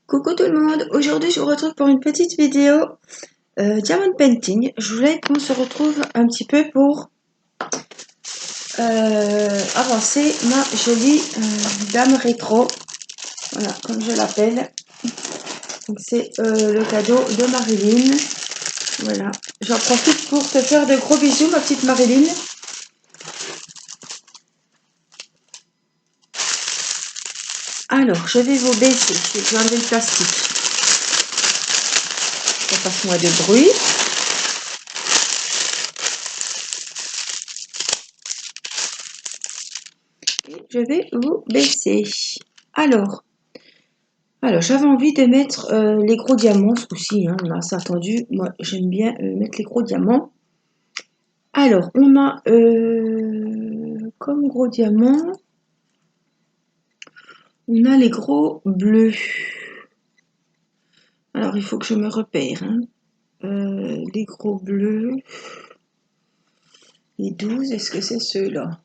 Coucou tout le monde, aujourd'hui je vous retrouve pour une petite vidéo Diamond Painting. Je voulais qu'on se retrouve un petit peu pour avancer ma jolie dame rétro, voilà comme je l'appelle. Donc c'est le cadeau de Marilyn, voilà. J'en profite pour te faire de gros bisous ma petite Marilyn. Alors je vais vous baisser, je vais enlever le plastique. Ça passe moins de bruit. Je vais vous baisser. Alors j'avais envie de mettre les gros diamants ce coup-ci, hein, on a assez attendu. Moi, j'aime bien mettre les gros diamants. Alors, on a comme gros diamants, on a les gros bleus. Alors, il faut que je me repère. Hein. Les gros bleus. Les 12, est-ce que c'est ceux-là?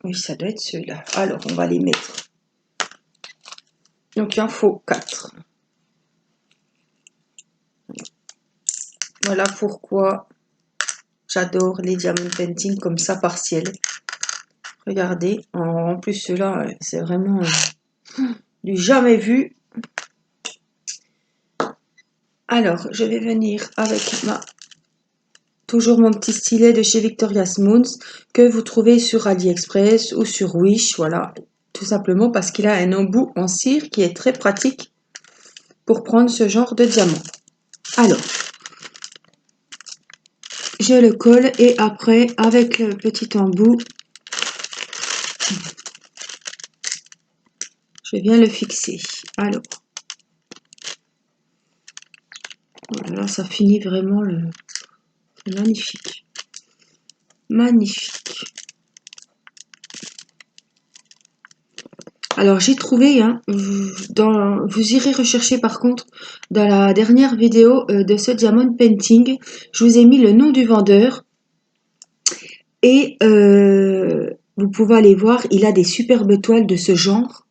Oui, ça doit être ceux-là. Alors, on va les mettre. Donc, il en faut 4. Voilà pourquoi j'adore les diamond painting comme ça partiel. Regardez, en plus ceux-là, c'est vraiment du jamais vu. Alors, je vais venir avec toujours mon petit stylet de chez Victoria's Moons que vous trouvez sur AliExpress ou sur Wish, voilà. Tout simplement parce qu'il a un embout en cire qui est très pratique pour prendre ce genre de diamant. Alors, je le colle et après, avec le petit embout, je viens le fixer. Alors, voilà, ça finit vraiment le... magnifique. Magnifique. Alors j'ai trouvé, hein, vous irez rechercher par contre dans la dernière vidéo de ce diamond painting, je vous ai mis le nom du vendeur et vous pouvez aller voir, il a des superbes toiles de ce genre,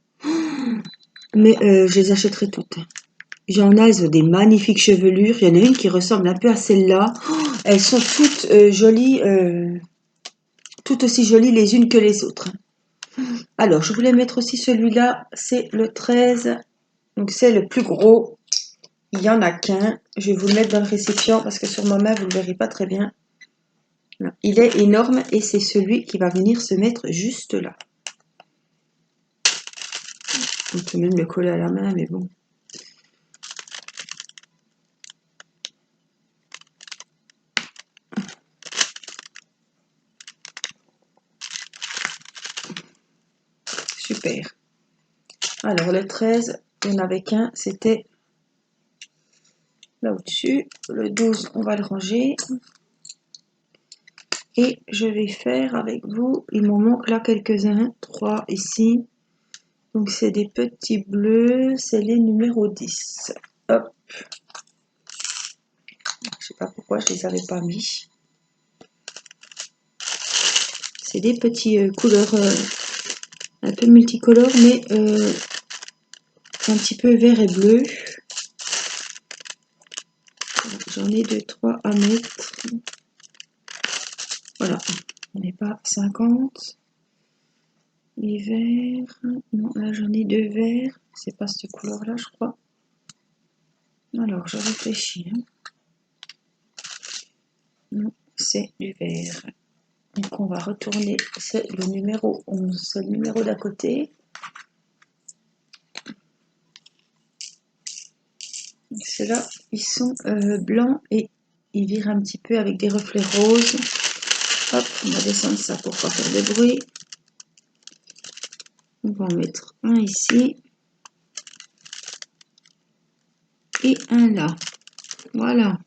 mais je les achèterai toutes. J'en ai des magnifiques chevelures, il y en a une qui ressemble un peu à celle-là, elles sont toutes jolies, toutes aussi jolies les unes que les autres. Alors je voulais mettre aussi celui-là, c'est le 13. Donc c'est le plus gros, il n'y en a qu'un. Je vais vous le mettre dans le récipient parce que sur ma main, vous ne le verrez pas très bien. Il est énorme et c'est celui qui va venir se mettre juste là. On peut même le coller à la main, mais bon. Super. Alors le 13, il n'y en avait qu'un, c'était là au-dessus. Le 12, on va le ranger. Et je vais faire avec vous, il m'en manque là quelques-uns, 3 ici. Donc c'est des petits bleus, c'est les numéros 10. Hop. Je sais pas pourquoi je les avais pas mis. C'est des petits couleurs un peu multicolores, mais un petit peu vert et bleu. J'en ai 2-3 à mettre. Voilà, on n'est pas 50. Les verts, non, là j'en ai 2 verts. C'est pas cette couleur-là, je crois. Alors, je réfléchis. Hein. Non, c'est du vert. Donc, on va retourner. C'est le numéro 11. C'est le numéro d'à côté. Ceux-là, ils sont blancs et ils virent un petit peu avec des reflets roses. Hop, on va descendre ça pour pas faire de bruit. On va en mettre un ici. Et un là. Voilà.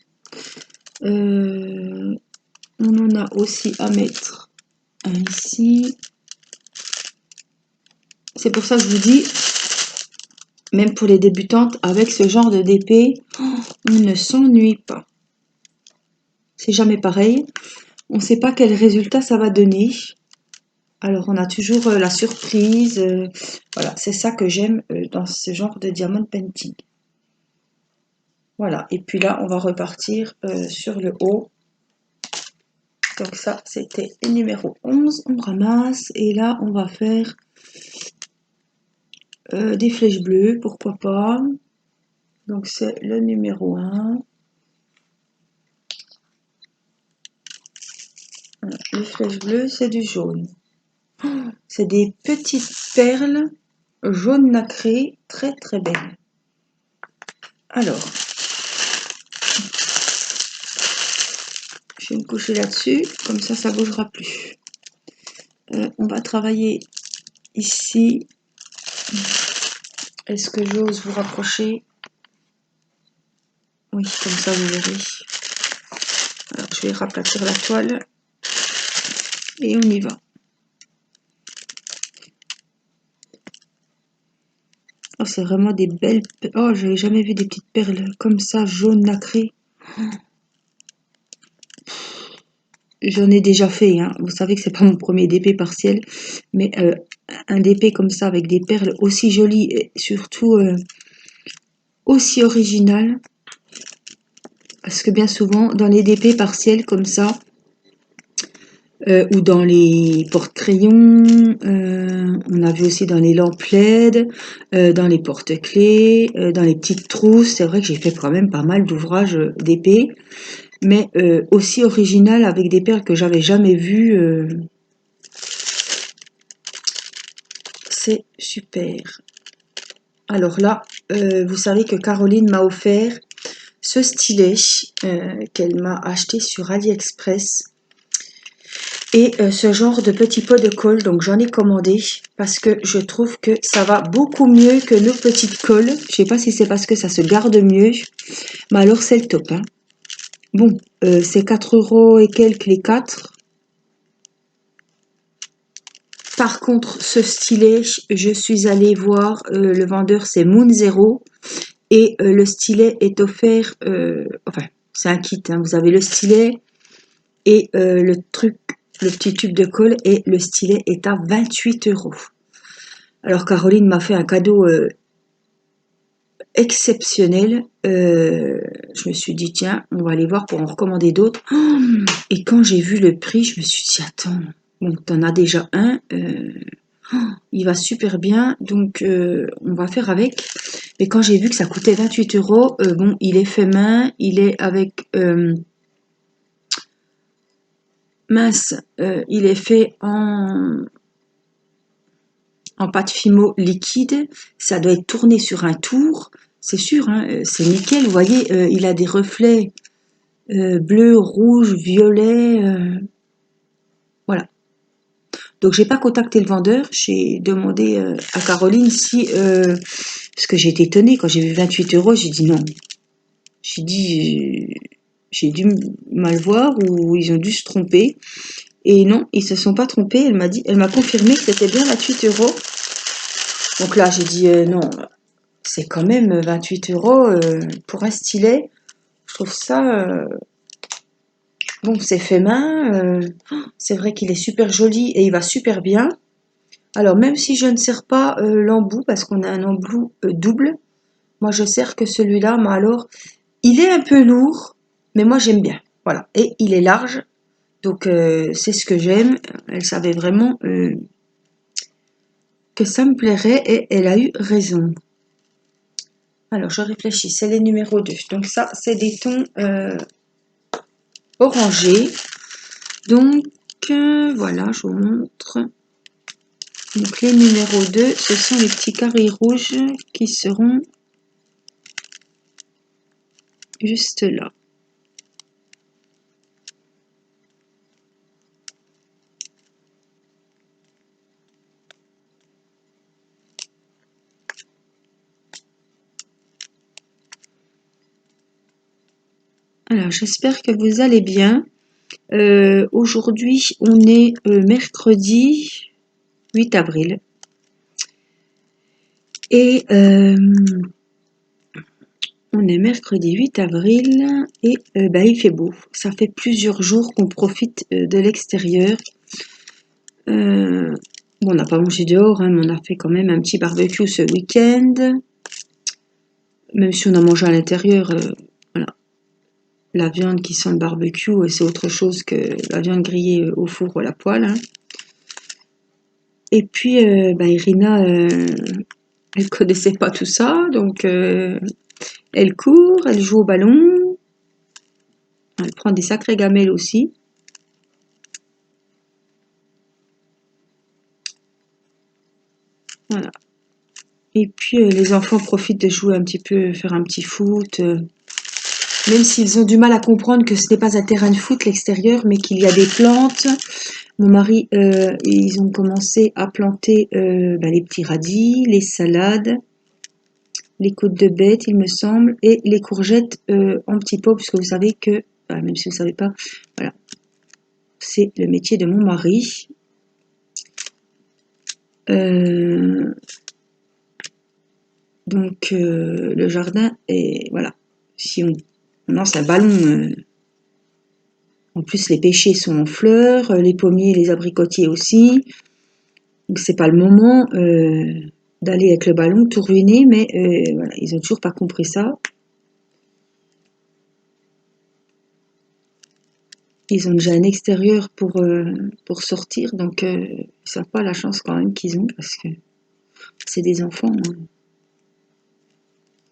On en a aussi à mettre un ici. C'est pour ça que je vous dis, même pour les débutantes, avec ce genre de DP, on ne s'ennuie pas. C'est jamais pareil. On ne sait pas quel résultat ça va donner. Alors, on a toujours la surprise. Voilà, c'est ça que j'aime dans ce genre de diamond painting. Voilà, et puis là, on va repartir sur le haut. Donc ça, c'était le numéro 11. On ramasse, et là, on va faire des flèches bleues, pourquoi pas. Donc c'est le numéro 1. Voilà, les flèches bleues, c'est du jaune. C'est des petites perles jaune nacré, très très belles. Alors, je vais me coucher là-dessus, comme ça bougera plus. On va travailler ici. Est-ce que j'ose vous rapprocher? Oui, comme ça vous verrez. Alors, je vais raplatir la toile et on y va. Oh, c'est vraiment des belles... Oh, j'avais jamais vu des petites perles comme ça, jaune nacré. J'en ai déjà fait, hein. Vous savez que c'est pas mon premier DP partiel, mais un DP comme ça avec des perles aussi jolies et surtout aussi originales. Parce que bien souvent, dans les DP partiels comme ça, ou dans les porte-crayons, on a vu aussi dans les lampes LED, dans les porte-clés, dans les petites trousses. C'est vrai que j'ai fait quand même pas mal d'ouvrages d'épée, mais aussi original avec des perles que j'avais jamais vues. C'est super. Alors là, vous savez que Caroline m'a offert ce stylet qu'elle m'a acheté sur AliExpress. Et ce genre de petit pot de colle, donc j'en ai commandé parce que je trouve que ça va beaucoup mieux que nos petites colles. Je sais pas si c'est parce que ça se garde mieux, mais alors c'est le top. Hein. Bon, c'est 4 € et quelques les 4. Par contre, ce stylet, je suis allée voir le vendeur, c'est Moon Zero. Et le stylet est offert, enfin, c'est un kit. Hein, vous avez le stylet et le truc, le petit tube de colle, et le stylet est à 28 €. Alors Caroline m'a fait un cadeau exceptionnel. Je me suis dit, tiens, on va aller voir pour en recommander d'autres. Oh, et quand j'ai vu le prix, je me suis dit, attends, bon, t'en as déjà un. Il va super bien, donc on va faire avec. Mais quand j'ai vu que ça coûtait 28 €, bon, il est fait main, il est avec... mince, il est fait en pâte fimo liquide, ça doit être tourné sur un tour, c'est sûr, hein, c'est nickel, vous voyez, il a des reflets bleu, rouge, violet, voilà. Donc j'ai pas contacté le vendeur, j'ai demandé à Caroline si, parce que j'ai été étonnée quand j'ai vu 28 €, j'ai dit non. J'ai dit, j'ai dû mal voir ou ils ont dû se tromper. Et non, ils se sont pas trompés. Elle m'a confirmé que c'était bien 28 €. Donc là, j'ai dit non, c'est quand même 28 € pour un stylet. Je trouve ça bon, c'est fait main. C'est vrai qu'il est super joli et il va super bien. Alors même si je ne serre pas l'embout parce qu'on a un embout double, moi je serre que celui-là. Mais alors, il est un peu lourd, mais moi j'aime bien. Voilà, et il est large. Donc c'est ce que j'aime. Elle savait vraiment que ça me plairait et elle a eu raison. Alors je réfléchis, c'est les numéros 2. Donc ça, c'est des tons orangés. Donc voilà, je vous montre. Donc les numéros 2, ce sont les petits carrés rouges qui seront juste là. Alors j'espère que vous allez bien. Aujourd'hui, on est mercredi 8 avril. Et on est mercredi 8 avril et bah, il fait beau. Ça fait plusieurs jours qu'on profite de l'extérieur. Bon, on n'a pas mangé dehors, hein, mais on a fait quand même un petit barbecue ce week-end. Même si on a mangé à l'intérieur, voilà. La viande qui sent le barbecue, c'est autre chose que la viande grillée au four ou à la poêle. Hein. Et puis, Irina, elle connaissait pas tout ça, donc elle court, elle joue au ballon, elle prend des sacrées gamelles aussi. Voilà. Et puis les enfants profitent de jouer un petit peu, faire un petit foot, même s'ils ont du mal à comprendre que ce n'est pas un terrain de foot l'extérieur, mais qu'il y a des plantes. Mon mari, ils ont commencé à planter les petits radis, les salades, les côtes de bête, il me semble, et les courgettes en petits pots, puisque vous savez que, même si vous ne savez pas, voilà, c'est le métier de mon mari. Donc le jardin est, voilà, si on lance un ballon, en plus les pêchers sont en fleurs, les pommiers, les abricotiers aussi, donc c'est pas le moment d'aller avec le ballon tout ruiner, mais voilà, ils ont toujours pas compris ça. Ils ont déjà un extérieur pour sortir, donc ils savent pas la chance quand même qu'ils ont, parce que c'est des enfants, hein.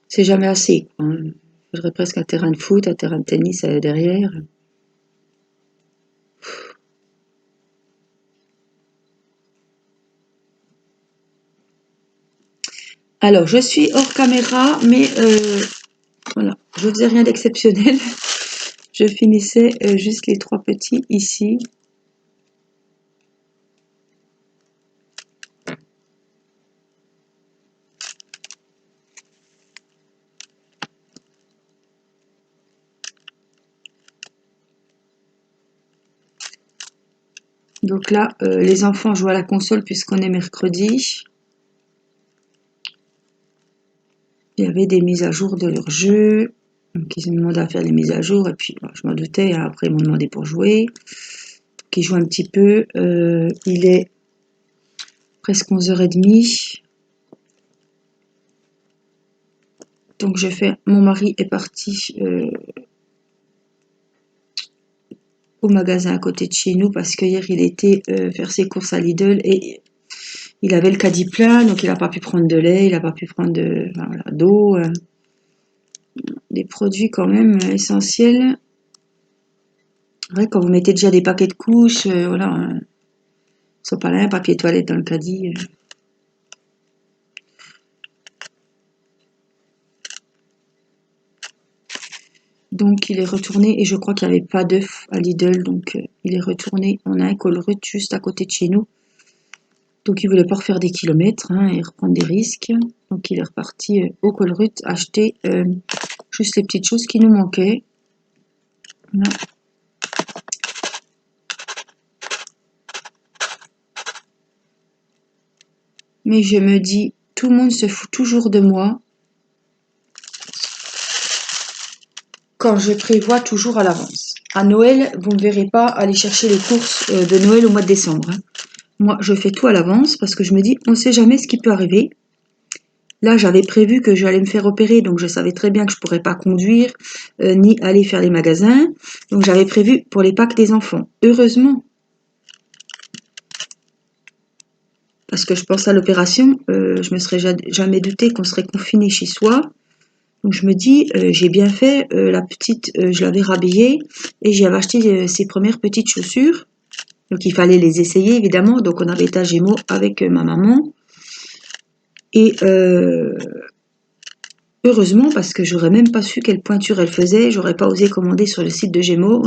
C'est jamais assez, quoi, hein. Il faudrait presque un terrain de foot, un terrain de tennis derrière. Alors, je suis hors caméra, mais voilà, je faisais rien d'exceptionnel. Je finissais juste les 3 petits ici. Donc là, les enfants jouent à la console puisqu'on est mercredi. Il y avait des mises à jour de leur jeu. Donc ils ont demandé à faire les mises à jour. Et puis, je m'en doutais, hein, après ils m'ont demandé pour jouer. Donc ils jouent un petit peu. Il est presque 11h30. Donc mon mari est parti au magasin à côté de chez nous parce qu'hier il était faire ses courses à Lidl et il avait le caddie plein, donc il n'a pas pu prendre de lait, il n'a pas pu prendre d'eau, des produits quand même essentiels. Ouais, quand vous mettez déjà des paquets de couches, voilà, sopalin, papier toilette dans le caddie. Donc il est retourné et je crois qu'il n'y avait pas d'œufs à Lidl, donc il est retourné. On a un Colruyt juste à côté de chez nous. Donc il voulait pas refaire des kilomètres hein, et reprendre des risques. Donc il est reparti au Colruyt acheter juste les petites choses qui nous manquaient. Voilà. Mais je me dis, tout le monde se fout toujours de moi quand je prévois toujours à l'avance. À Noël, vous ne me verrez pas aller chercher les courses de Noël au mois de décembre. Hein. Moi, je fais tout à l'avance parce que je me dis, on ne sait jamais ce qui peut arriver. Là, j'avais prévu que j'allais me faire opérer, donc je savais très bien que je pourrais pas conduire, ni aller faire les magasins. Donc j'avais prévu pour les Pâques des enfants. Heureusement, parce que je pense à l'opération, je me serais jamais douté qu'on serait confiné chez soi. Donc je me dis, j'ai bien fait, la petite, je l'avais rhabillée et j'y avais acheté ses premières petites chaussures. Donc il fallait les essayer évidemment. Donc on avait été à Gémeaux avec ma maman. Et heureusement, parce que j'aurais même pas su quelle pointure elle faisait, j'aurais pas osé commander sur le site de Gémeaux.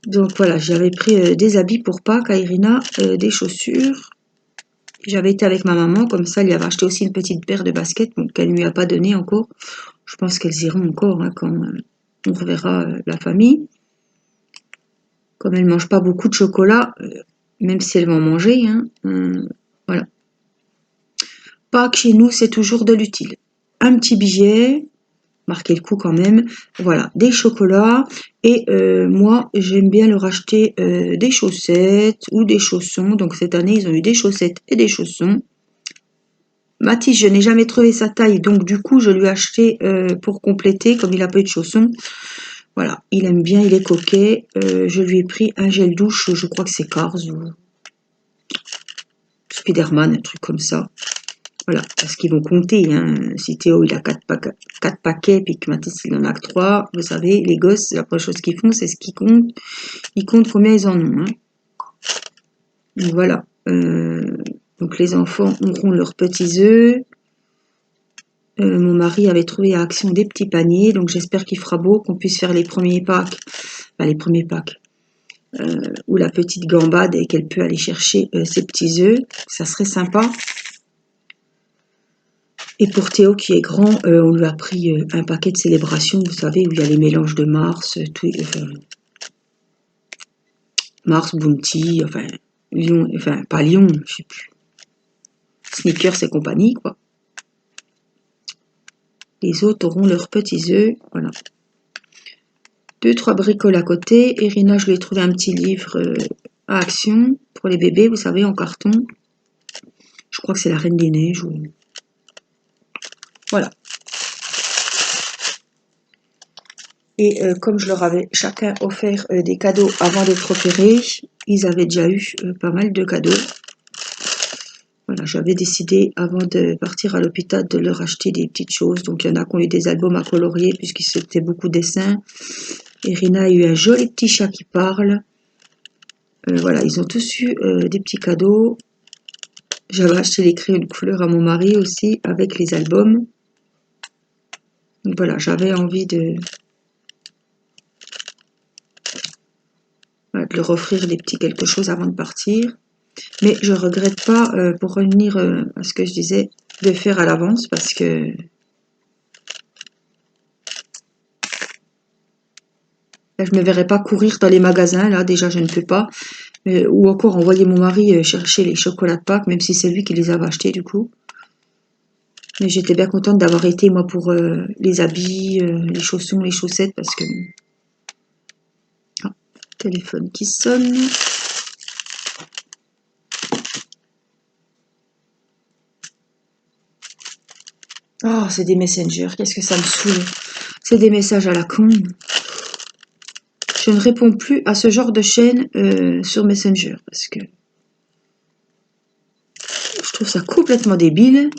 Donc voilà, j'avais pris des habits pour Pâques à Irina, des chaussures. J'avais été avec ma maman, comme ça, elle lui avait acheté aussi une petite paire de baskets, donc qu'elle ne lui a pas donné encore. Je pense qu'elles iront encore hein, quand on reverra la famille. Comme elle ne mange pas beaucoup de chocolat, même si elle va en manger, hein, voilà. Pâques chez nous, c'est toujours de l'utile. Un petit billet. marquer le coup quand même. Voilà, des chocolats. Et moi, j'aime bien leur acheter des chaussettes ou des chaussons. Donc cette année, ils ont eu des chaussettes et des chaussons. Mathis, je n'ai jamais trouvé sa taille, donc du coup, je lui ai acheté pour compléter, comme il n'a pas eu de chaussons. Voilà, il aime bien, il est coquet. Je lui ai pris un gel douche, je crois que c'est Cars ou Spiderman, un truc comme ça. Voilà, parce qu'ils vont compter. Hein. Si Théo il a 4 paquets, puis que Mathis il en a que 3, vous savez, les gosses, la première chose qu'ils font, c'est ce qu'ils comptent. Ils comptent combien ils en ont. Hein. Donc voilà. Donc les enfants auront leurs petits œufs. Mon mari avait trouvé à Action des petits paniers, donc j'espère qu'il fera beau, qu'on puisse faire les premiers packs, enfin les premiers packs, ou la petite gambade et qu'elle peut aller chercher ses petits œufs, ça serait sympa. Et pour Théo qui est grand, on lui a pris un paquet de célébrations, vous savez, où il y a les mélanges de Mars, Mars, Bounty, enfin, Lion, enfin pas Lion, je sais plus, Snickers et compagnie, quoi. Les autres auront leurs petits œufs, voilà. 2-3 bricoles à côté. Irina, je lui ai trouvé un petit livre à Action pour les bébés, vous savez, en carton. Je crois que c'est la Reine des Neiges. Ou... Voilà. Et comme je leur avais chacun offert des cadeaux avant d'être opérés, ils avaient déjà eu pas mal de cadeaux. Voilà, j'avais décidé avant de partir à l'hôpital de leur acheter des petites choses. Donc il y en a qui ont eu des albums à colorier puisqu'ils c'était beaucoup de dessins. Irina a eu un joli petit chat qui parle. Voilà, ils ont tous eu des petits cadeaux. J'avais acheté les crayons de couleur à mon mari aussi avec les albums. Donc voilà, j'avais envie de leur offrir des petits quelque chose avant de partir. Mais je regrette pas, pour revenir à ce que je disais, de faire à l'avance parce que là, je ne me verrais pas courir dans les magasins, là déjà je ne peux pas. Ou encore envoyer mon mari chercher les chocolats de Pâques, même si c'est lui qui les avait achetés du coup. Mais j'étais bien contente d'avoir été moi pour les habits, les chaussons, les chaussettes parce que... Ah, téléphone qui sonne. Oh, c'est des messengers, qu'est-ce que ça me saoule. C'est des messages à la con. Je ne réponds plus à ce genre de chaîne sur Messenger parce que je trouve ça complètement débile.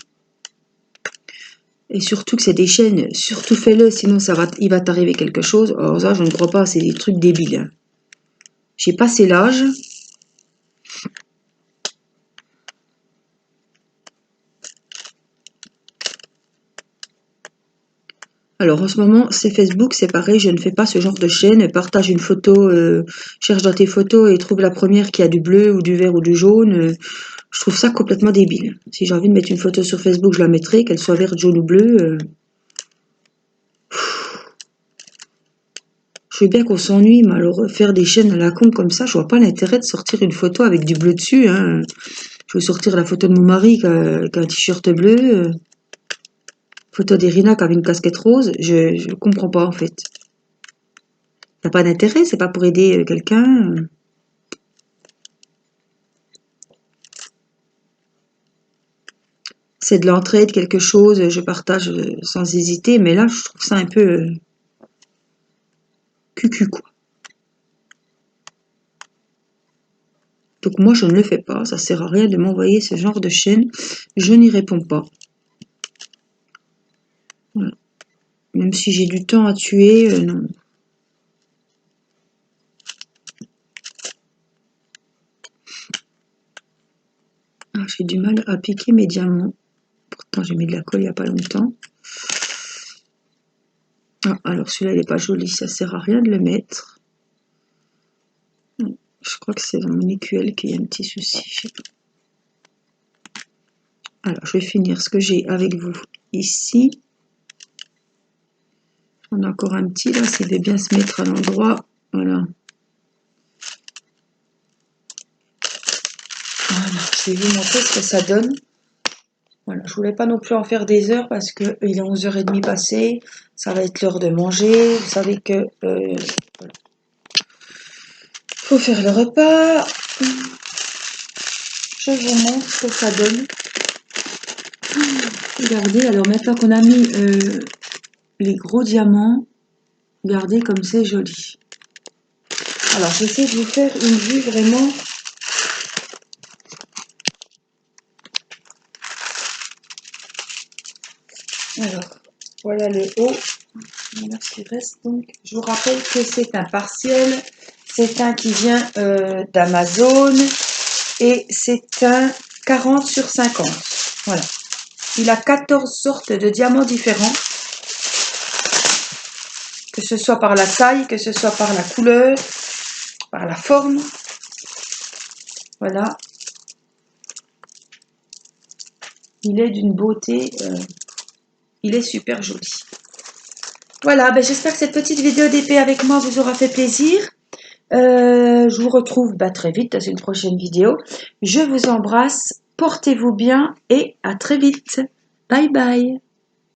Et surtout que c'est des chaînes, surtout fais-le, sinon il va t'arriver quelque chose. Alors ça, je ne crois pas, c'est des trucs débiles. J'ai passé l'âge. Alors en ce moment, c'est Facebook, c'est pareil, je ne fais pas ce genre de chaîne. Partage une photo, cherche dans tes photos et trouve la première qui a du bleu ou du vert ou du jaune. Je trouve ça complètement débile. Si j'ai envie de mettre une photo sur Facebook, je la mettrai, qu'elle soit verte, jaune ou bleue. Je veux bien qu'on s'ennuie, mais alors faire des chaînes à la con comme ça, je vois pas l'intérêt de sortir une photo avec du bleu dessus. Hein. Je veux sortir la photo de mon mari qui a un t-shirt bleu, photo d'Irina qui avait une casquette rose. Je comprends pas en fait. Ça n'a pas d'intérêt, c'est pas pour aider quelqu'un. C'est de l'entraide, quelque chose, je partage sans hésiter, mais là, je trouve ça un peu cucu, quoi. Donc moi, je ne le fais pas, ça sert à rien de m'envoyer ce genre de chaîne, je n'y réponds pas. Voilà. Même si j'ai du temps à tuer, non. Ah, j'ai du mal à piquer mes diamants. Pourtant, j'ai mis de la colle il n'y a pas longtemps. Ah, alors celui-là, il n'est pas joli, ça sert à rien de le mettre. Je crois que c'est dans mon écuelle qu'il y a un petit souci, je sais pas. Alors, je vais finir ce que j'ai avec vous ici. On a encore un petit là, s'il veut bien se mettre à l'endroit. Voilà. Voilà, je vais vous montrer ce que ça donne. Voilà, je voulais pas non plus en faire des heures parce que il est 11h30 passé, ça va être l'heure de manger. Vous savez que voilà. Faut faire le repas. Je vous montre ce que ça donne. Regardez, alors maintenant qu'on a mis les gros diamants, regardez comme c'est joli. Alors j'essaie de vous faire une vue vraiment. Alors, voilà le haut. Voilà ce qui reste. Donc, je vous rappelle que c'est un partiel. C'est un qui vient d'Amazon. Et c'est un 40 sur 50. Voilà. Il a 14 sortes de diamants différents. Que ce soit par la taille, que ce soit par la couleur, par la forme. Voilà. Il est d'une beauté. Il est super joli. Voilà, ben j'espère que cette petite vidéo d'épée avec moi vous aura fait plaisir. Je vous retrouve très vite dans une prochaine vidéo. Je vous embrasse, portez-vous bien et à très vite. Bye bye.